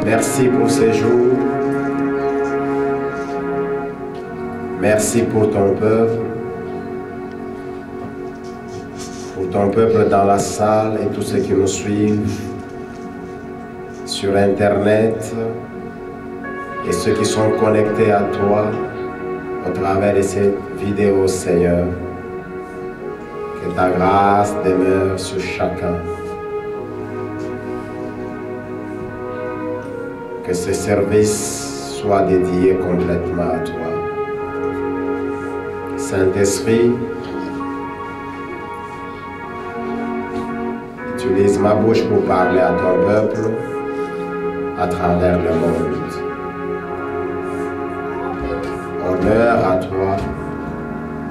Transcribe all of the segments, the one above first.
Merci pour ces jours. Merci pour ton peuple dans la salle et tous ceux qui nous suivent sur Internet et ceux qui sont connectés à toi au travers de cette vidéo, Seigneur. Que ta grâce demeure sur chacun. Que ce service soit dédié complètement à toi. Saint-Esprit, utilise ma bouche pour parler à ton peuple à travers le monde. Honneur à toi,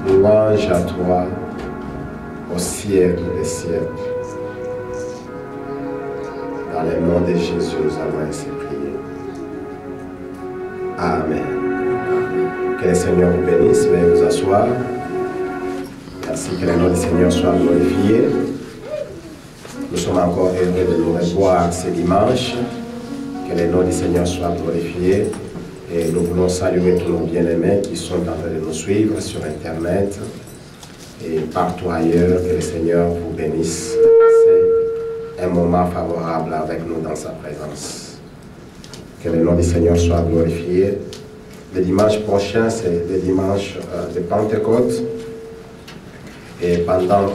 louange à toi, au siècle des siècles. Dans le nom de Jésus, nous avons ainsi prié. Amen. Que le Seigneur vous bénisse. Veuillez vous asseoir. Merci. Ainsi que le nom du Seigneur soit glorifié. Nous sommes encore heureux de nous revoir ce dimanche. Que le nom du Seigneur soit glorifié. Et nous voulons saluer tous nos bien-aimés qui sont en train de nous suivre sur Internet et partout ailleurs. Que le Seigneur vous bénisse de passer un moment favorable avec nous dans sa présence. Que le nom du Seigneur soit glorifié. Le dimanche prochain, c'est le dimanche de Pentecôte. Et pendant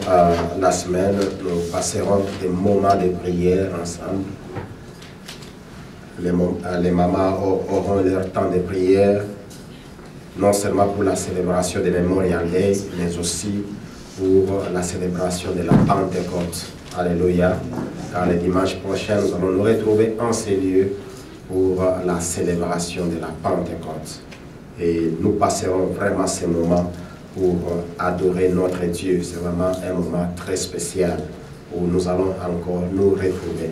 la semaine, nous passerons des moments de prière ensemble. Les mamans auront leur temps de prière, non seulement pour la célébration de Memorial Day, mais aussi pour la célébration de la Pentecôte. Alléluia. Car le dimanche prochain, nous allons nous retrouver en ces lieux pour la célébration de la Pentecôte. Et nous passerons vraiment ces moments pour adorer notre Dieu. C'est vraiment un moment très spécial où nous allons encore nous retrouver.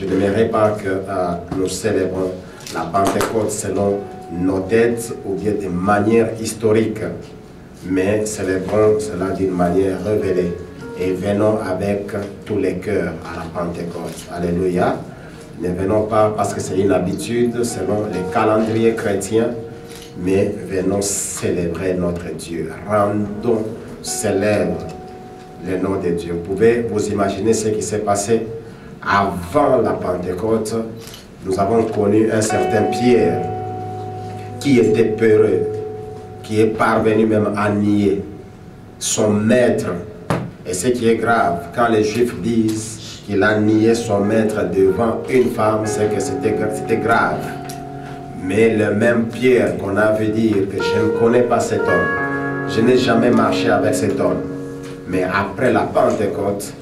Je n'aimerais pas que nous célébrons la Pentecôte selon nos dates ou bien de manière historique, mais célébrons cela d'une manière révélée et venons avec tous les cœurs à la Pentecôte. Alléluia. Ne venons pas parce que c'est une habitude selon les calendriers chrétiens, mais venons célébrer notre Dieu. Rendons célèbre le nom de Dieu. Vous pouvez vous imaginer ce qui s'est passé avant la Pentecôte. Nous avons connu un certain Pierre qui était peureux, qui est parvenu même à nier son maître. Et ce qui est grave, quand les Juifs disent qu'il a nié son maître devant une femme, c'est que c'était grave. Mais le même Pierre qu'on avait dit que je ne connais pas cet homme, je n'ai jamais marché avec cet homme. Mais après la Pentecôte,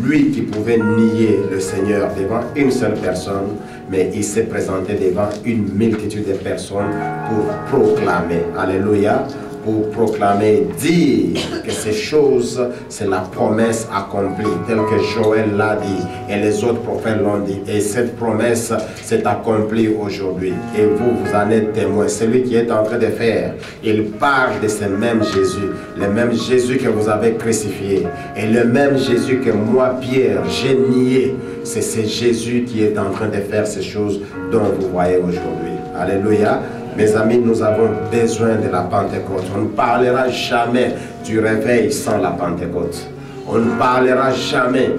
lui qui pouvait nier le Seigneur devant une seule personne, mais il s'est présenté devant une multitude de personnes pour proclamer. Alléluia. Pour proclamer, dire que ces choses, c'est la promesse accomplie, telle que Joël l'a dit et les autres prophètes l'ont dit. Et cette promesse s'est accomplie aujourd'hui. Et vous en êtes témoin. Celui qui est en train de faire, il parle de ce même Jésus, le même Jésus que vous avez crucifié. Et le même Jésus que moi, Pierre, j'ai nié. C'est ce Jésus qui est en train de faire ces choses dont vous voyez aujourd'hui. Alléluia. Mes amis, nous avons besoin de la Pentecôte. On ne parlera jamais du réveil sans la Pentecôte. On ne parlera jamais,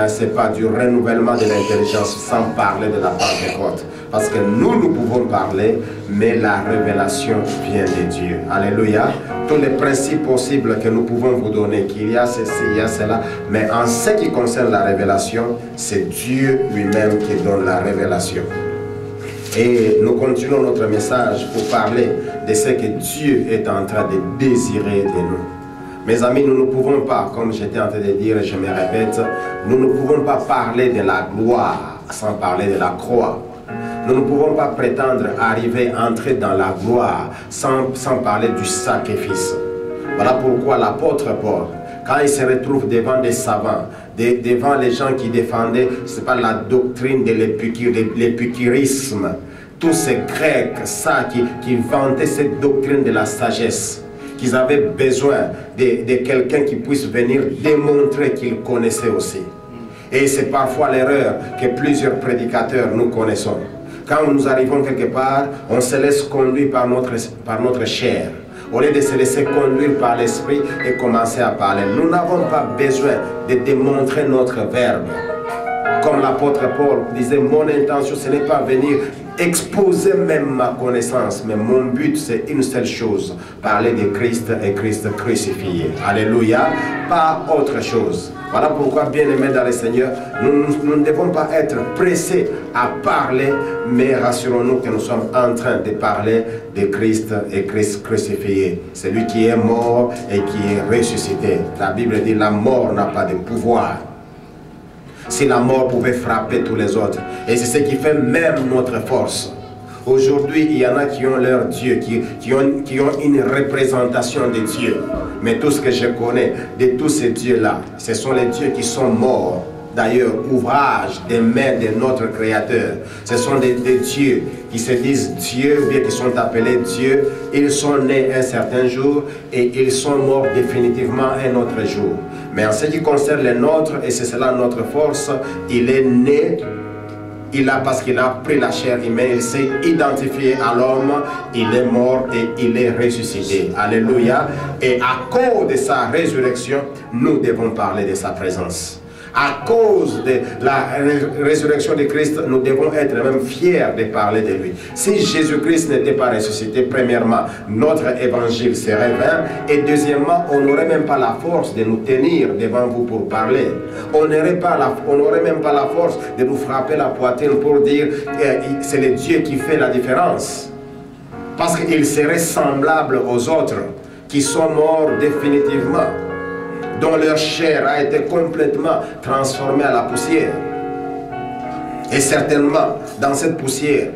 c'est pas du renouvellement de l'intelligence sans parler de la Pentecôte. Parce que nous pouvons parler, mais la révélation vient de Dieu. Alléluia. Tous les principes possibles que nous pouvons vous donner, qu'il y a ceci, il y a cela, mais en ce qui concerne la révélation, c'est Dieu lui-même qui donne la révélation. Et nous continuons notre message pour parler de ce que Dieu est en train de désirer de nous. Mes amis, nous ne pouvons pas, comme j'étais en train de dire et je me répète, nous ne pouvons pas parler de la gloire sans parler de la croix. Nous ne pouvons pas prétendre arriver, entrer dans la gloire sans parler du sacrifice. Voilà pourquoi l'apôtre Paul, quand il se retrouve devant des savants, devant les gens qui défendaient, c'est pas la doctrine de l'épicurisme, tous ces Grecs, ça, qui vantaient cette doctrine de la sagesse, qu'ils avaient besoin de quelqu'un qui puisse venir démontrer qu'ils connaissaient aussi. Et c'est parfois l'erreur que plusieurs prédicateurs nous connaissons. Quand nous arrivons quelque part, on se laisse conduire par notre chair, au lieu de se laisser conduire par l'esprit et commencer à parler. Nous n'avons pas besoin de démontrer notre verbe. Comme l'apôtre Paul disait, mon intention, ce n'est pas venir exposer même ma connaissance, mais mon but, c'est une seule chose, parler de Christ et Christ crucifié. Alléluia, pas autre chose. Voilà pourquoi, bien-aimés dans le Seigneur, nous ne devons pas être pressés à parler, mais rassurons-nous que nous sommes en train de parler de Christ et Christ crucifié. Celui qui est mort et qui est ressuscité. La Bible dit, la mort n'a pas de pouvoir. Si la mort pouvait frapper tous les autres. Et c'est ce qui fait même notre force. Aujourd'hui, il y en a qui ont leur Dieu, qui ont une représentation de Dieu. Mais tout ce que je connais de tous ces dieux-là, ce sont les dieux qui sont morts d'ailleurs ouvrage des mains de notre Créateur. Ce sont des dieux qui se disent Dieu, ou bien qui sont appelés Dieu. Ils sont nés un certain jour et ils sont morts définitivement un autre jour. Mais en ce qui concerne les nôtres, et c'est cela notre force, il est né. Parce qu'il a pris la chair humaine, il s'est identifié à l'homme, il est mort et il est ressuscité. Alléluia. Et à cause de sa résurrection, nous devons parler de sa présence. À cause de la résurrection de Christ, nous devons être même fiers de parler de lui. Si Jésus-Christ n'était pas ressuscité, premièrement, notre évangile serait vain. Et deuxièmement, on n'aurait même pas la force de nous tenir devant vous pour parler. On n'aurait même pas la force de nous frapper la poitrine pour dire c'est le Dieu qui fait la différence. Parce qu'il serait semblable aux autres qui sont morts définitivement, dont leur chair a été complètement transformée à la poussière. Et certainement, dans cette poussière,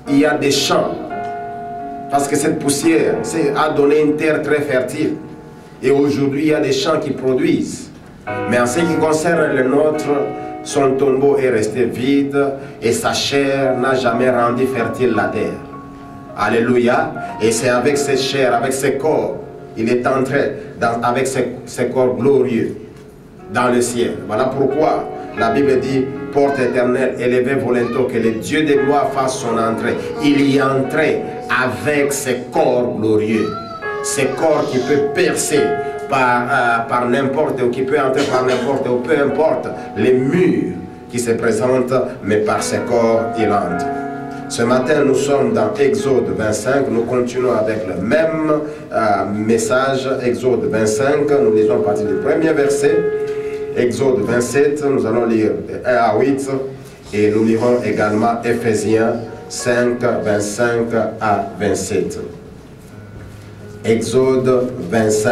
il y a des champs. Parce que cette poussière a donné une terre très fertile. Et aujourd'hui, il y a des champs qui produisent. Mais en ce qui concerne le nôtre, son tombeau est resté vide et sa chair n'a jamais rendu fertile la terre. Alléluia. Et c'est avec cette chair, avec ce corps, il est entré avec ses corps glorieux dans le ciel. Voilà pourquoi la Bible dit, porte éternelle, élevez vos linteaux, que le Dieu de gloire fasse son entrée. Il y est entré avec ses corps glorieux. Ces corps qui peut percer par n'importe où, qui peut entrer par n'importe où, peu importe les murs qui se présentent, mais par ses corps il entre. Ce matin, nous sommes dans Exode 25, nous continuons avec le même message, Exode 25, nous lisons à partir du premier verset, Exode 27, nous allons lire de 1 à 8, et nous lirons également Ephésiens 5, 25 à 27. Exode 25,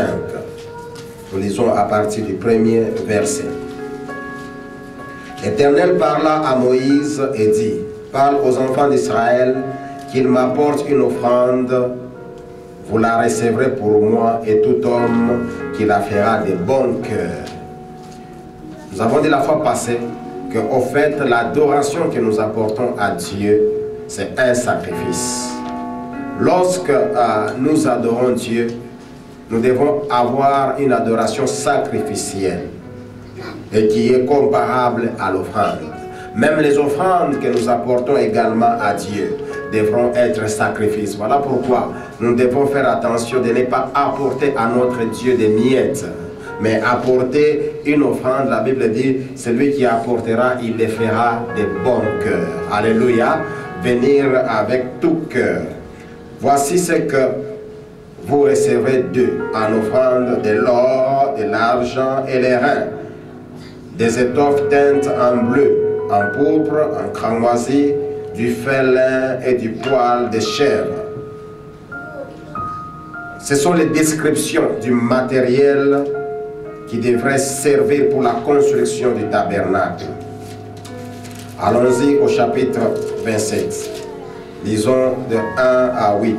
nous lisons à partir du premier verset. L'Éternel parla à Moïse et dit, parle aux enfants d'Israël qu'ils m'apportent une offrande, vous la recevrez pour moi et tout homme qui la fera de bon cœur. Nous avons dit la fois passée qu'au fait, l'adoration que nous apportons à Dieu, c'est un sacrifice. Lorsque nous adorons Dieu, nous devons avoir une adoration sacrificielle et qui est comparable à l'offrande. Même les offrandes que nous apportons également à Dieu devront être sacrifices. Voilà pourquoi nous devons faire attention de ne pas apporter à notre Dieu des miettes, mais apporter une offrande. La Bible dit, celui qui apportera, il le fera de bon cœur. Alléluia. Venir avec tout cœur. Voici ce que vous recevrez d'eux en offrande: de l'or, de l'argent et les reins, des étoffes teintes en bleu, en pourpre, en cramoisi, du félin et du poil de chèvre. Ce sont les descriptions du matériel qui devrait servir pour la construction du tabernacle. Allons-y au chapitre 27. Lisons de 1 à 8.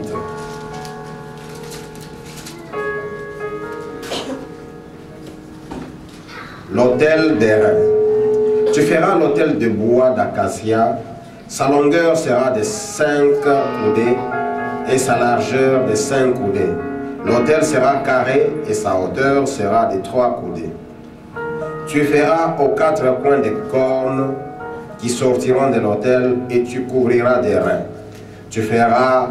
L'autel des reins. Tu feras l'autel de bois d'acacia. Sa longueur sera de 5 coudées et sa largeur de 5 coudées. L'autel sera carré et sa hauteur sera de 3 coudées. Tu feras aux 4 coins des cornes qui sortiront de l'autel et tu couvriras des reins. Tu feras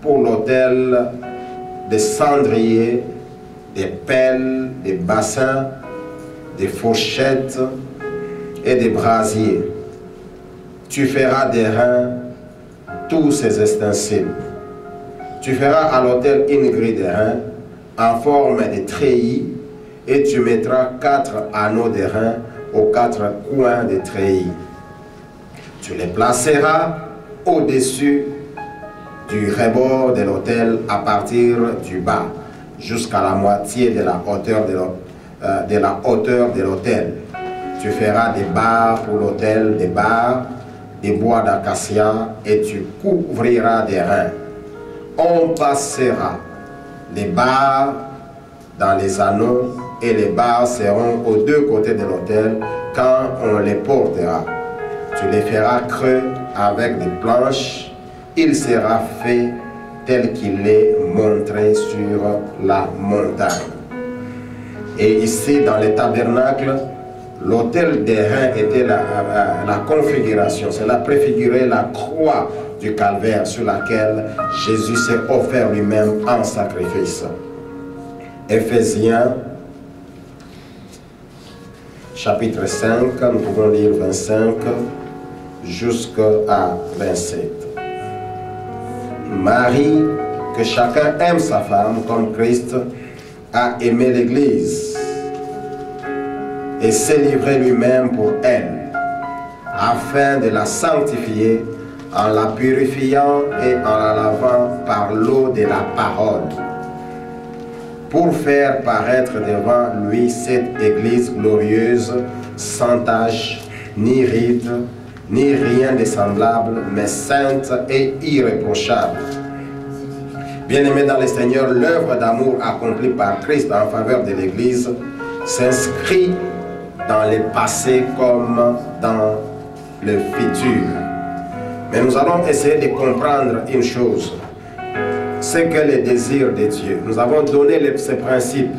pour l'autel des cendriers, des pelles, des bassins, des fourchettes et des brasiers. Tu feras des reins tous ces ustensiles. Tu feras à l'autel une grille de reins en forme de treillis et tu mettras 4 anneaux de reins aux 4 coins des treillis. Tu les placeras au-dessus du rebord de l'autel à partir du bas jusqu'à la moitié de la hauteur de l'autel. Tu feras des barres pour l'autel, des barres, des bois d'acacia et tu couvriras des reins. On passera les barres dans les anneaux et les barres seront aux deux côtés de l'autel quand on les portera. Tu les feras creux avec des planches. Il sera fait tel qu'il est montré sur la montagne. Et ici, dans le tabernacle, l'autel d'airain était la configuration. Cela préfigurait la croix du calvaire sur laquelle Jésus s'est offert lui-même en sacrifice. Éphésiens, chapitre 5, nous pouvons lire 25 jusqu'à 27. Marie, que chacun aime sa femme comme Christ a aimé l'Église et s'est livré lui-même pour elle, afin de la sanctifier en la purifiant et en la lavant par l'eau de la parole, pour faire paraître devant lui cette Église glorieuse, sans tache, ni ride, ni rien de semblable, mais sainte et irréprochable. Bien-aimés dans le Seigneur, l'œuvre d'amour accomplie par Christ en faveur de l'Église s'inscrit dans le passé comme dans le futur. Mais nous allons essayer de comprendre une chose, c'est que le désir de Dieu. Nous avons donné ce principe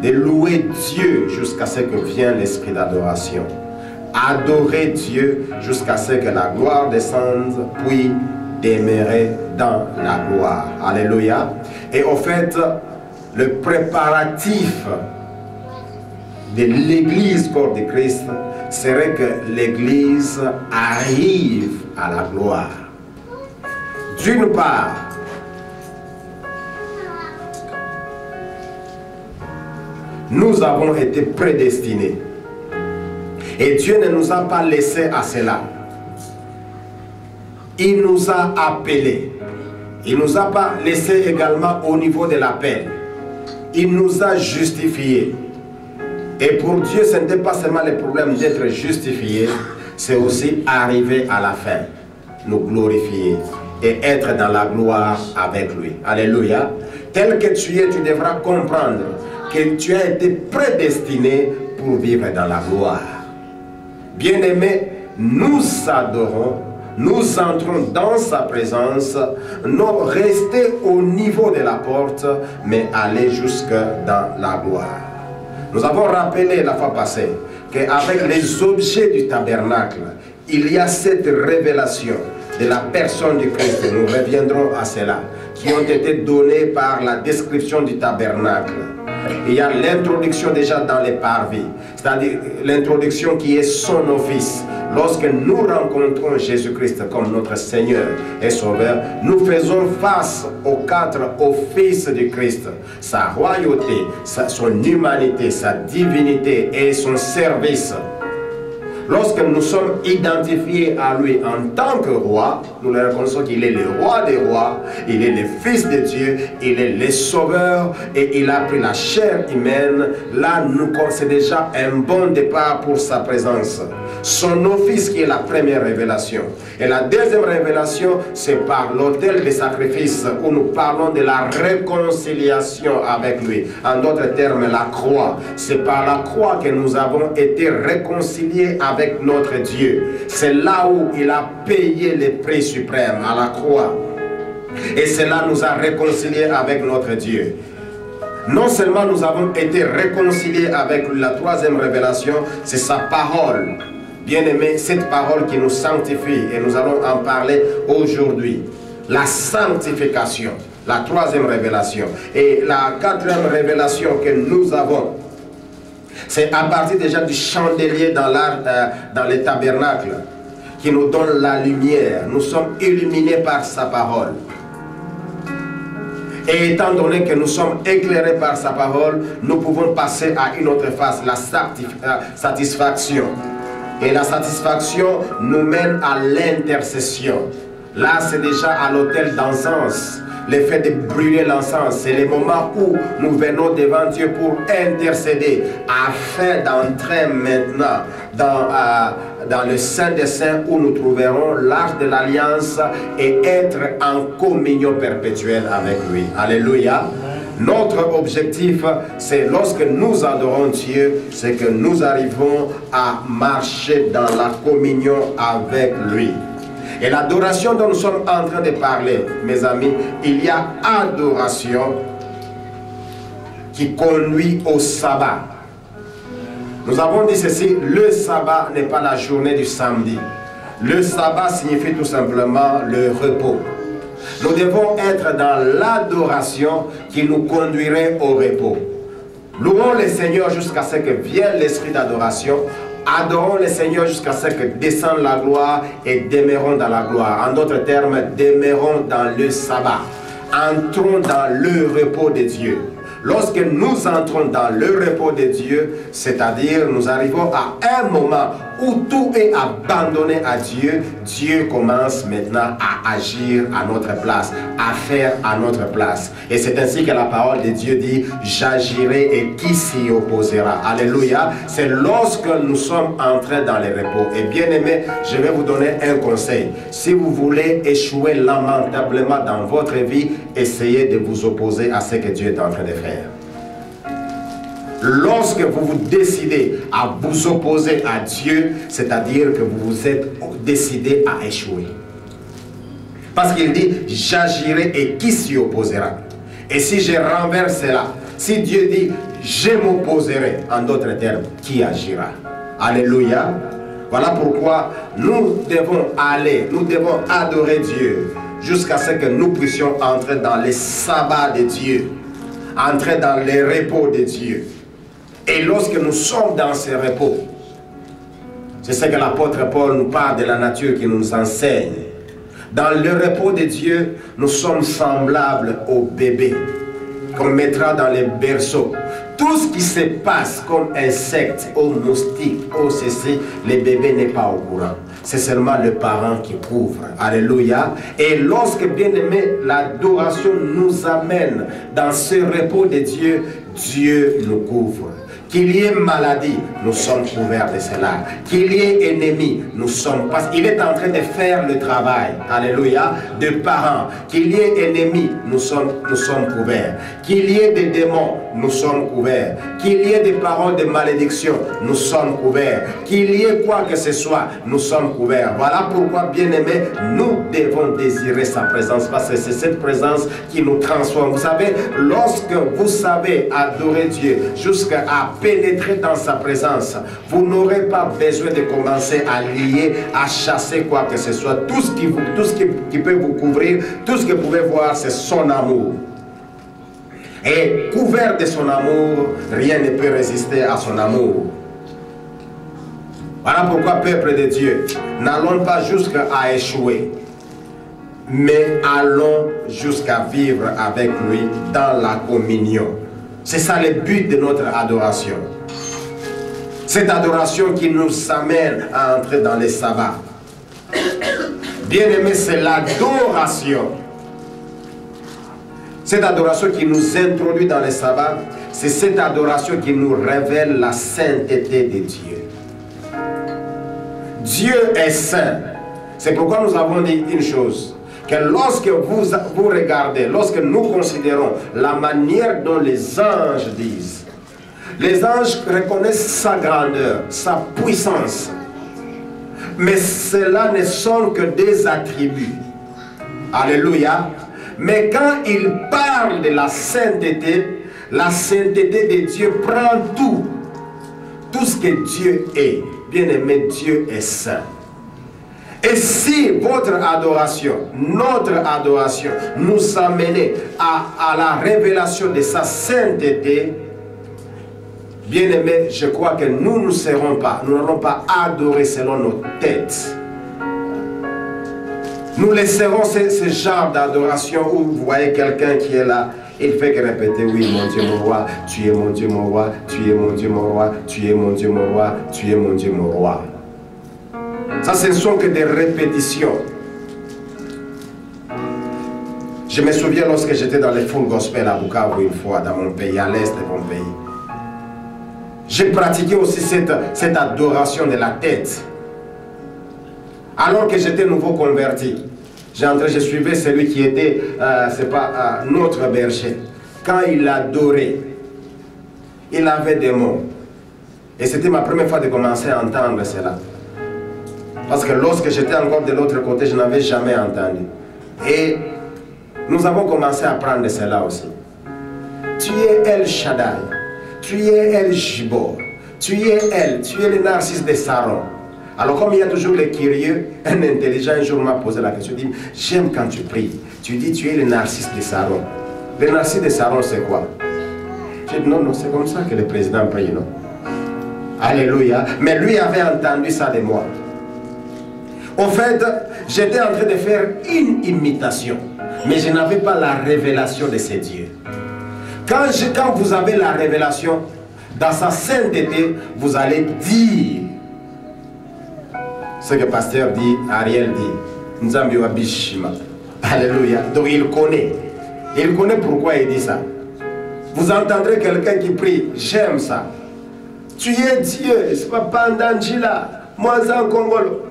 de louer Dieu jusqu'à ce que vienne l'esprit d'adoration. Adorer Dieu jusqu'à ce que la gloire descende, puis demeurer dans la gloire. Alléluia. Et au fait, le préparatif de l'Église corps de Christ serait que l'Église arrive à la gloire. D'une part, nous avons été prédestinés. Et Dieu ne nous a pas laissés à cela. Il nous a appelés. Il ne nous a pas laissés également au niveau de l'appel. Il nous a justifiés. Et pour Dieu, ce n'était pas seulement le problème d'être justifié, c'est aussi arriver à la fin, nous glorifier et être dans la gloire avec lui. Alléluia. Tel que tu es, tu devras comprendre que tu as été prédestiné pour vivre dans la gloire. Bien-aimés, nous adorons, nous entrons dans sa présence, non rester au niveau de la porte, mais aller jusque dans la gloire. Nous avons rappelé la fois passée qu'avec les objets du tabernacle, il y a cette révélation de la personne du Christ, nous reviendrons à cela, qui ont été données par la description du tabernacle. Il y a l'introduction déjà dans les parvis, c'est-à-dire l'introduction qui est son office. Lorsque nous rencontrons Jésus-Christ comme notre Seigneur et Sauveur, nous faisons face aux 4 offices du Christ. Sa royauté, son humanité, sa divinité et son service. Lorsque nous sommes identifiés à lui en tant que roi, nous le reconnaissons qu'il est le roi des rois, il est le fils de Dieu, il est le sauveur et il a pris la chair humaine. Là, c'est déjà un bon départ pour sa présence. Son office qui est la première révélation. Et la deuxième révélation, c'est par l'autel des sacrifices où nous parlons de la réconciliation avec lui. En d'autres termes, la croix. C'est par la croix que nous avons été réconciliés avec notre Dieu. C'est là où il a payé le prix suprême à la croix. Et cela nous a réconciliés avec notre Dieu. Non seulement nous avons été réconciliés avec la troisième révélation, c'est sa parole. Bien-aimé, cette parole qui nous sanctifie, et nous allons en parler aujourd'hui. La sanctification, la troisième révélation. Et la quatrième révélation que nous avons, c'est à partir déjà du chandelier dans les tabernacles, qui nous donne la lumière. Nous sommes illuminés par sa parole. Et étant donné que nous sommes éclairés par sa parole, nous pouvons passer à une autre phase, la satisfaction. Et la satisfaction nous mène à l'intercession. Là, c'est déjà à l'autel d'encens. Le fait de brûler l'encens, c'est le moment où nous venons devant Dieu pour intercéder, afin d'entrer maintenant dans le Saint des Saints où nous trouverons l'arche de l'Alliance et être en communion perpétuelle avec lui. Alléluia. Notre objectif, c'est lorsque nous adorons Dieu, c'est que nous arrivons à marcher dans la communion avec lui. Et l'adoration dont nous sommes en train de parler, mes amis, il y a adoration qui conduit au sabbat. Nous avons dit ceci, le sabbat n'est pas la journée du samedi. Le sabbat signifie tout simplement le repos. Nous devons être dans l'adoration qui nous conduirait au repos. Louons le Seigneur jusqu'à ce que vienne l'esprit d'adoration. Adorons le Seigneur jusqu'à ce que descende la gloire et demeurons dans la gloire. En d'autres termes, demeurons dans le sabbat. Entrons dans le repos de Dieu. Lorsque nous entrons dans le repos de Dieu, c'est-à-dire nous arrivons à un moment où tout est abandonné à Dieu, Dieu commence maintenant à agir à notre place, à faire à notre place. Et c'est ainsi que la parole de Dieu dit, j'agirai et qui s'y opposera? Alléluia. C'est lorsque nous sommes entrés dans le repos. Et bien aimé, je vais vous donner un conseil. Si vous voulez échouer lamentablement dans votre vie, essayez de vous opposer à ce que Dieu est en train de faire. Lorsque vous vous décidez à vous opposer à Dieu, c'est-à-dire que vous vous êtes décidé à échouer. Parce qu'il dit, j'agirai et qui s'y opposera? Et si je renverse cela, si Dieu dit, je m'opposerai, en d'autres termes, qui agira? Alléluia. Voilà pourquoi nous devons aller, nous devons adorer Dieu jusqu'à ce que nous puissions entrer dans les sabbats de Dieu, entrer dans les repos de Dieu. Et lorsque nous sommes dans ces repos, c'est ce que l'apôtre Paul nous parle de la nature qui nous enseigne. Dans le repos de Dieu, nous sommes semblables aux bébés qu'on mettra dans les berceaux. Tout ce qui se passe comme insectes, aux moustiques, aux ceci, les bébés n'est pas au courant. C'est seulement le parent qui couvre. Alléluia. Et lorsque, bien aimé, l'adoration nous amène dans ce repos de Dieu, Dieu nous couvre. Qu'il y ait maladie, nous sommes couverts de cela. Qu'il y ait ennemi, nous sommes... Parce qu'il est en train de faire le travail, alléluia, de parents. Qu'il y ait ennemi, nous sommes couverts. Qu'il y ait des démons, nous sommes couverts. Qu'il y ait des paroles de malédiction, nous sommes couverts. Qu'il y ait quoi que ce soit, nous sommes couverts. Voilà pourquoi, bien aimés, nous devons désirer sa présence. Parce que c'est cette présence qui nous transforme. Vous savez, lorsque vous savez adorer Dieu jusqu'à pénétrer dans sa présence, vous n'aurez pas besoin de commencer à lier, à chasser quoi que ce soit. Tout ce qui peut vous couvrir, tout ce que vous pouvez voir, c'est son amour. Et couvert de son amour, rien ne peut résister à son amour. Voilà pourquoi, peuple de Dieu, n'allons pas jusqu'à échouer, mais allons jusqu'à vivre avec lui dans la communion. C'est ça le but de notre adoration. Cette adoration qui nous amène à entrer dans les sabbats. Bien aimé, c'est l'adoration. Cette adoration qui nous introduit dans les sabbats, c'est cette adoration qui nous révèle la sainteté de Dieu. Dieu est saint. C'est pourquoi nous avons dit une chose. Que lorsque vous regardez, lorsque nous considérons la manière dont les anges disent, les anges reconnaissent sa grandeur, sa puissance, mais cela ne sont que des attributs. Alléluia. Mais quand ils parlent de la sainteté de Dieu prend tout ce que Dieu est. Bien aimé, Dieu est saint. Et si votre adoration, notre adoration, nous amène à la révélation de sa sainteté, bien aimé, je crois que nous n'allons pas adorer selon nos têtes. Nous laisserons ce genre d'adoration où vous voyez quelqu'un qui est là, il fait que répéter, oui, mon Dieu, mon roi, tu es mon Dieu, mon roi, tu es mon Dieu, mon roi, tu es mon Dieu, mon roi, tu es mon Dieu, mon roi. Ça, ce ne sont que des répétitions. Je me souviens lorsque j'étais dans les full gospel à Bukavu une fois, dans mon pays, à l'est de mon pays. J'ai pratiqué aussi cette adoration de la tête. Alors que j'étais nouveau converti, je suivais celui qui était, c'est pas notre berger. quand il adorait, il avait des mots. Et c'était ma première fois de commencer à entendre cela. Parce que lorsque j'étais encore de l'autre côté, je n'avais jamais entendu. Et nous avons commencé à apprendre cela aussi. Tu es El Shaddai, tu es El Gibor, tu es elle, tu es le narcisse de Saron. Alors comme il y a toujours les curieux, un intelligent un jour m'a posé la question, il dit, j'aime quand tu pries. Tu dis, tu es le narcisse de Saron. Le narcisse de Saron, c'est quoi? J'ai dit, non, non, c'est comme ça que le président prie, non? Alléluia. Mais lui avait entendu ça de moi. Au fait, j'étais en train de faire une imitation, mais je n'avais pas la révélation de ces dieux. Quand vous avez la révélation, dans sa sainteté, vous allez dire ce que le pasteur dit, Ariel dit. Nzambi wa bishima. Alléluia. Donc il connaît. Il connaît pourquoi il dit ça. Vous entendrez quelqu'un qui prie, j'aime ça. Tu es Dieu, c'est pas Pandanjila, moi en Congolo.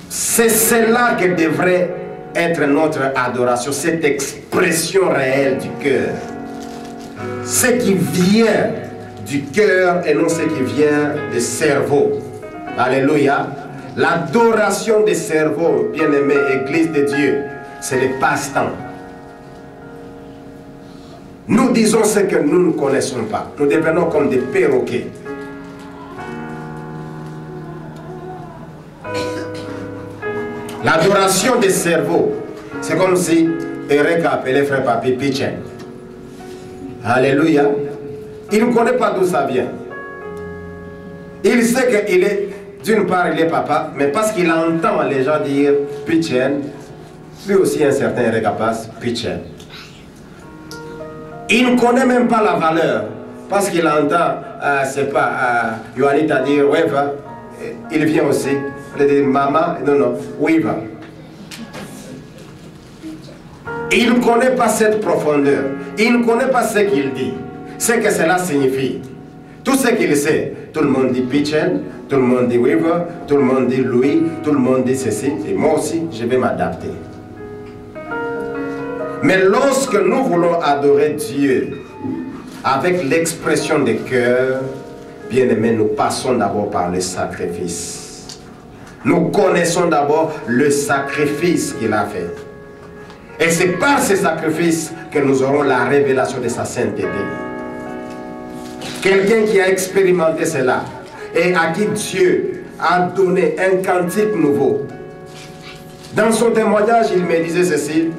C'est cela que devrait être notre adoration, cette expression réelle du cœur. Ce qui vient du cœur et non ce qui vient du cerveau. Alléluia. L'adoration des cerveaux, bien-aimé, Église de Dieu, c'est le passe-temps. Nous disons ce que nous ne connaissons pas. Nous devenons comme des perroquets. L'adoration des cerveaux, c'est comme si Eric appelait frère Papi Pichen. Alléluia. Il ne connaît pas d'où ça vient. Il sait qu'il est, d'une part, il est papa, mais parce qu'il entend les gens dire Pichen, lui aussi un certain Eric passe Pichen. Il ne connaît même pas la valeur, parce qu'il entend, c'est pas, Yohanita dire, ouais, va, il vient aussi. Il dit, maman, non, non, oui, va. Il ne connaît pas cette profondeur. Il ne connaît pas ce qu'il dit. Ce que cela signifie. Tout ce qu'il sait, tout le monde dit Pichen, tout le monde dit Weaver, tout le monde dit Louis, tout le monde dit ceci. Et moi aussi, je vais m'adapter. Mais lorsque nous voulons adorer Dieu avec l'expression de cœur, bien aimé, nous passons d'abord par le sacrifice. Nous connaissons d'abord le sacrifice qu'il a fait. Et c'est par ce sacrifice que nous aurons la révélation de sa sainteté. Quelqu'un qui a expérimenté cela et à qui Dieu a donné un cantique nouveau. Dans son témoignage, il me disait ceci,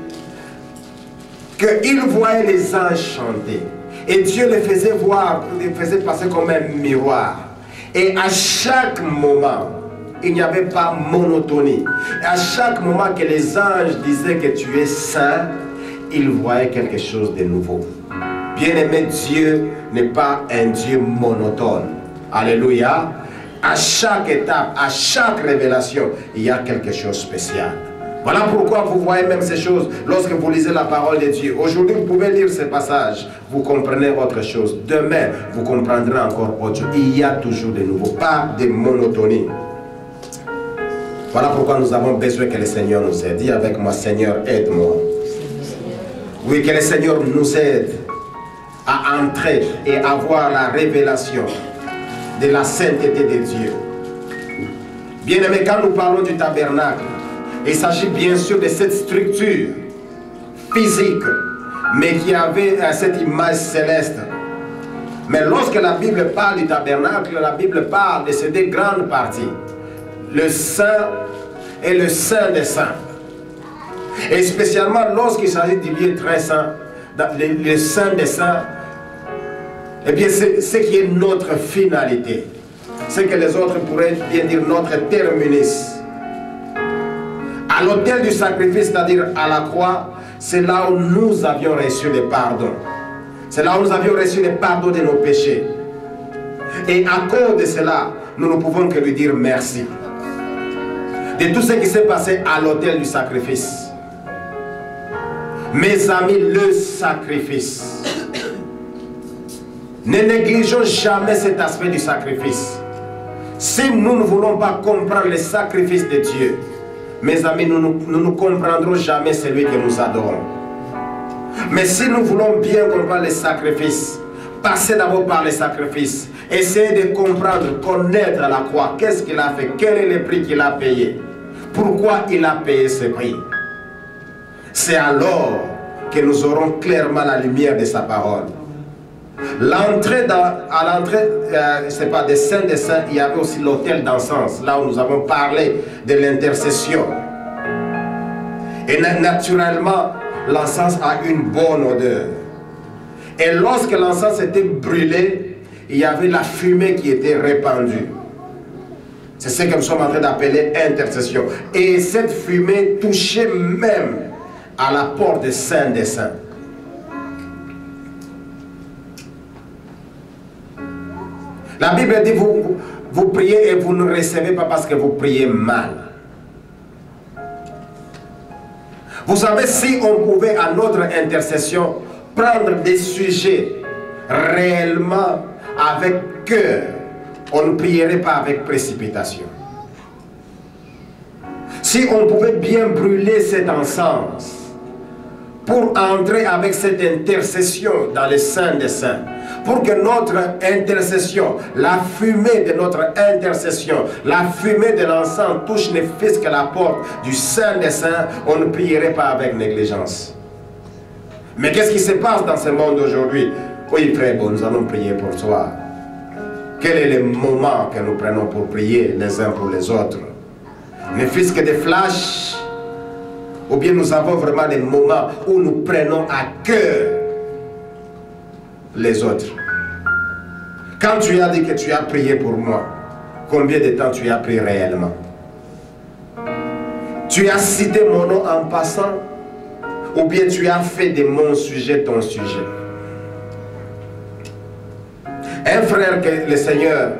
qu'il voyait les anges chanter. Et Dieu les faisait voir, les faisait passer comme un miroir. Et à chaque moment, il n'y avait pas monotonie. Et à chaque moment que les anges disaient que tu es saint, ils voyaient quelque chose de nouveau. Bien-aimé, Dieu n'est pas un Dieu monotone. Alléluia. À chaque étape, à chaque révélation, il y a quelque chose de spécial. Voilà pourquoi vous voyez même ces choses lorsque vous lisez la parole de Dieu. Aujourd'hui, vous pouvez lire ces passages, vous comprenez autre chose. Demain, vous comprendrez encore autre chose. Il y a toujours de nouveau, pas de monotonie. Voilà pourquoi nous avons besoin que le Seigneur nous aide. Dis avec moi, Seigneur, aide-moi. Oui, que le Seigneur nous aide à entrer et avoir la révélation de la sainteté de Dieu. Bien-aimé, quand nous parlons du tabernacle, il s'agit bien sûr de cette structure physique, mais qui avait cette image céleste. Mais lorsque la Bible parle du tabernacle, la Bible parle de ces deux grandes parties. Le Saint et le Saint des Saints. Et spécialement lorsqu'il s'agit du lieu très saint, le Saint des Saints, eh bien c'est ce qui est notre finalité. Ce que les autres pourraient bien dire notre terminus. À l'autel du sacrifice, c'est-à-dire à la croix, c'est là où nous avions reçu le pardon. C'est là où nous avions reçu le pardon de nos péchés. Et à cause de cela, nous ne pouvons que lui dire merci. De tout ce qui s'est passé à l'autel du sacrifice. Mes amis, le sacrifice. Ne négligeons jamais cet aspect du sacrifice. Si nous ne voulons pas comprendre le sacrifice de Dieu, mes amis, nous ne comprendrons jamais celui que nous adorons. Mais si nous voulons bien comprendre les sacrifices, passez d'abord par les sacrifices, essayez de comprendre, connaître la croix, qu'est-ce qu'il a fait, quel est le prix qu'il a payé, pourquoi il a payé ce prix. C'est alors que nous aurons clairement la lumière de sa parole. L'entrée à l'entrée, c'est pas des saints des saints, il y avait aussi l'autel d'encens, là où nous avons parlé de l'intercession. Et naturellement, l'encens a une bonne odeur. Et lorsque l'encens était brûlé, il y avait la fumée qui était répandue. C'est ce que nous sommes en train d'appeler intercession. Et cette fumée touchait même à la porte des saints des saints. La Bible dit, vous priez et vous ne recevez pas parce que vous priez mal. Vous savez, si on pouvait à notre intercession prendre des sujets réellement avec cœur, on ne prierait pas avec précipitation. Si on pouvait bien brûler cet encens pour entrer avec cette intercession dans les saints des saints, pour que notre intercession, la fumée de notre intercession, la fumée de l'encens touche ne fût-ce que la porte du Saint des Saints, on ne prierait pas avec négligence. Mais qu'est-ce qui se passe dans ce monde aujourd'hui? Oui, frère, bon, nous allons prier pour toi. Quel est le moment que nous prenons pour prier les uns pour les autres? Ne fût-ce que des flashs, ou bien nous avons vraiment des moments où nous prenons à cœur les autres. Quand tu as dit que tu as prié pour moi, combien de temps tu as prié réellement? Tu as cité mon nom en passant, ou bien tu as fait de mon sujet ton sujet? Un frère que le Seigneur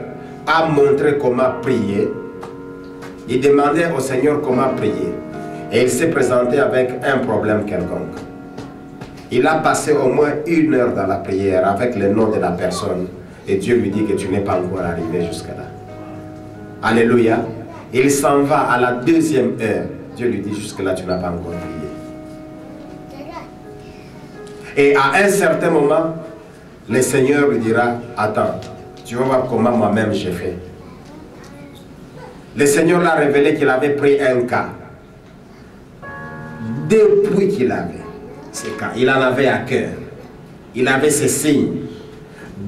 a montré comment prier, il demandait au Seigneur comment prier, et il s'est présenté avec un problème quelconque. Il a passé au moins 1 heure dans la prière avec le nom de la personne. Et Dieu lui dit que tu n'es pas encore arrivé jusqu'à là. Alléluia. Il s'en va à la 2e heure. Dieu lui dit jusque là tu n'as pas encore prié. Et à un certain moment, le Seigneur lui dira, attends, tu vas voir comment moi-même j'ai fait. Le Seigneur l'a révélé qu'il avait pris un cas. Depuis qu'il avait ces cas, il en avait à cœur. Il avait ces signes.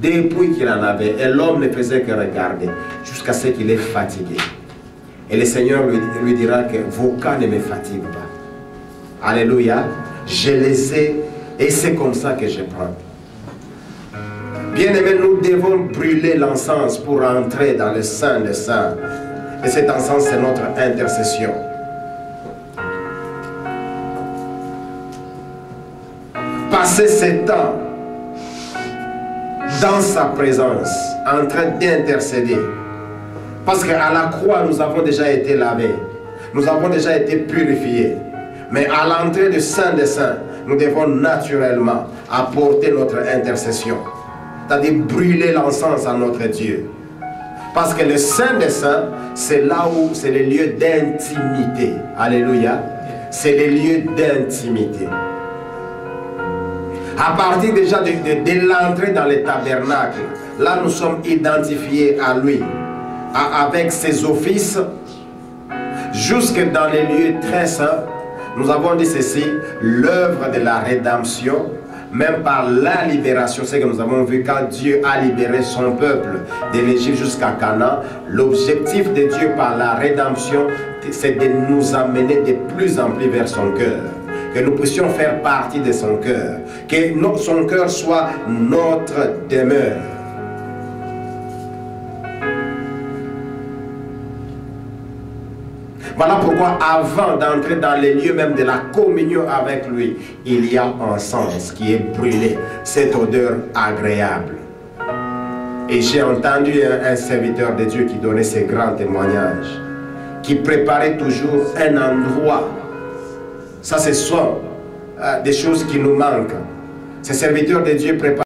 Depuis qu'il en avait, et l'homme ne faisait que regarder jusqu'à ce qu'il est fatigué. Et le Seigneur lui dira que vos cas ne me fatiguent pas. Alléluia. Je les ai et c'est comme ça que je prends. Bien-aimés, nous devons brûler l'encens pour entrer dans le Saint des Saints. Et cet encens, c'est notre intercession. Passer ce temps dans sa présence, en train d'intercéder. Parce qu'à la croix, nous avons déjà été lavés. Nous avons déjà été purifiés. Mais à l'entrée du Saint des Saints, nous devons naturellement apporter notre intercession. C'est-à-dire brûler l'encens à notre Dieu. Parce que le Saint des Saints, c'est là où c'est le lieu d'intimité. Alléluia. C'est le lieu d'intimité. À partir déjà de l'entrée dans le tabernacle, là nous sommes identifiés à lui, avec ses offices, jusque dans les lieux très saints. Nous avons dit ceci, l'œuvre de la rédemption, même par la libération, c'est que nous avons vu quand Dieu a libéré son peuple de l'Égypte jusqu'à Canaan, l'objectif de Dieu par la rédemption, c'est de nous amener de plus en plus vers son cœur. Que nous puissions faire partie de son cœur. Que son cœur soit notre demeure. Voilà pourquoi avant d'entrer dans les lieux même de la communion avec lui, il y a un encens qui est brûlé, cette odeur agréable. Et j'ai entendu un serviteur de Dieu qui donnait ces grands témoignages, qui préparait toujours un endroit. Ça, ce sont des choses qui nous manquent. Ces serviteurs de Dieu préparent